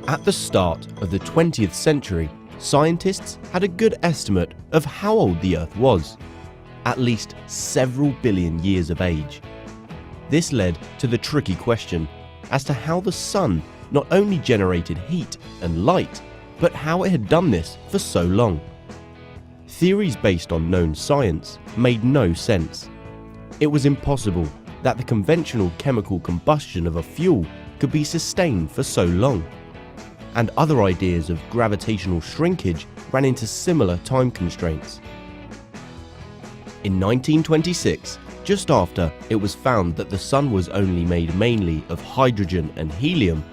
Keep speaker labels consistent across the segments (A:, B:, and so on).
A: At the start of the 20th century, scientists had a good estimate of how old the Earth was, at least several billion years of age. This led to the tricky question as to how the Sun not only generated heat and light, but how it had done this for so long. Theories based on known science made no sense. It was impossible that the conventional chemical combustion of a fuel could be sustained for so long, and other ideas of gravitational shrinkage ran into similar time constraints. In 1926, just after it was found that the Sun was only made mainly of hydrogen and helium,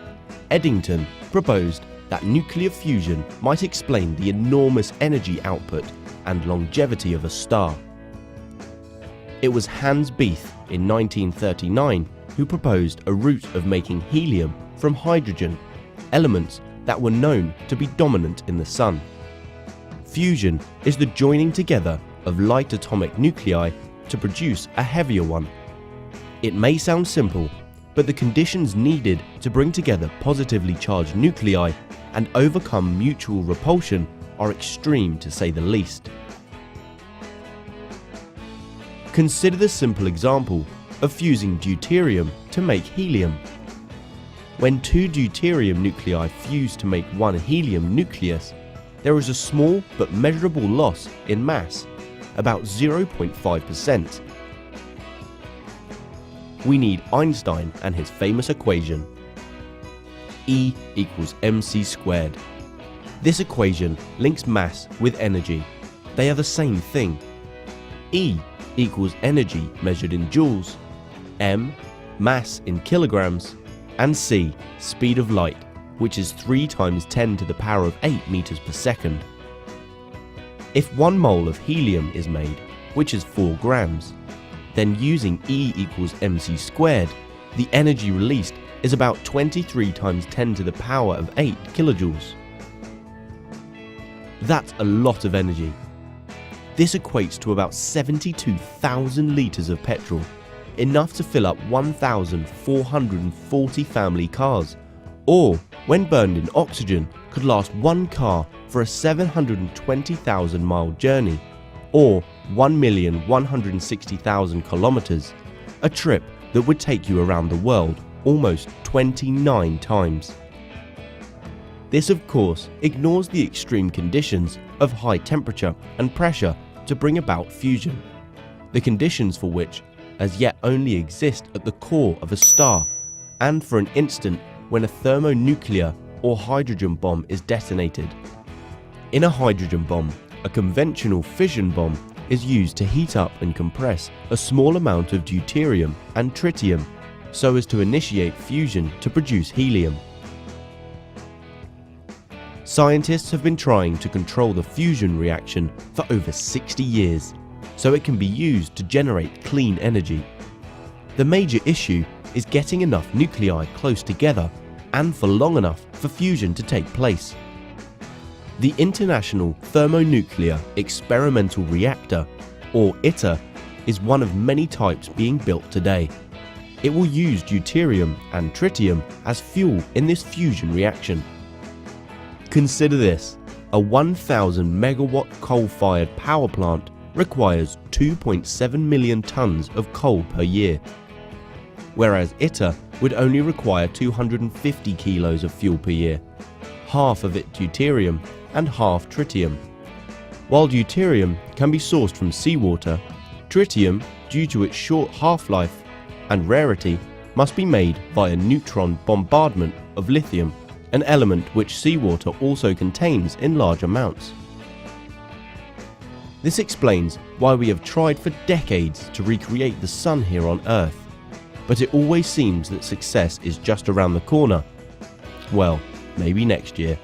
A: Eddington proposed that nuclear fusion might explain the enormous energy output and longevity of a star. It was Hans Bethe in 1939 who proposed a route of making helium from hydrogen, elements that were known to be dominant in the Sun. Fusion is the joining together of light atomic nuclei to produce a heavier one. It may sound simple, but the conditions needed to bring together positively charged nuclei and overcome mutual repulsion are extreme, to say the least. Consider the simple example of fusing deuterium to make helium. When two deuterium nuclei fuse to make one helium nucleus, there is a small but measurable loss in mass, about 0.5%. We need Einstein and his famous equation, E equals mc squared. This equation links mass with energy. They are the same thing. E equals energy measured in joules, m mass in kilograms, and c speed of light, which is 3 × 10 to the power of 8 meters per second. If 1 mole of helium is made, which is 4 grams, then using E equals mc squared, the energy released is about 23 × 10 to the power of 8 kilojoules. That's a lot of energy. This equates to about 72,000 litres of petrol, enough to fill up 1,440 family cars, or, when burned in oxygen, could last one car for a 720,000 mile journey, or 1,160,000 kilometers, a trip that would take you around the world almost 29 times. This, of course, ignores the extreme conditions of high temperature and pressure to bring about fusion, the conditions for which as yet only exist at the core of a star and for an instant when a thermonuclear or hydrogen bomb is detonated. In a hydrogen bomb, a conventional fission bomb is used to heat up and compress a small amount of deuterium and tritium so as to initiate fusion to produce helium. Scientists have been trying to control the fusion reaction for over 60 years, so it can be used to generate clean energy. The major issue is getting enough nuclei close together and for long enough for fusion to take place. The International Thermonuclear Experimental Reactor, or ITER, is one of many types being built today. It will use deuterium and tritium as fuel in this fusion reaction. Consider this: a 1,000 megawatt coal-fired power plant requires 2.7 million tons of coal per year, whereas ITER would only require 250 kilos of fuel per year, half of it deuterium and half tritium. While deuterium can be sourced from seawater, tritium, due to its short half-life and rarity, must be made via neutron bombardment of lithium, an element which seawater also contains in large amounts. This explains why we have tried for decades to recreate the Sun here on Earth, but it always seems that success is just around the corner. Well, maybe next year.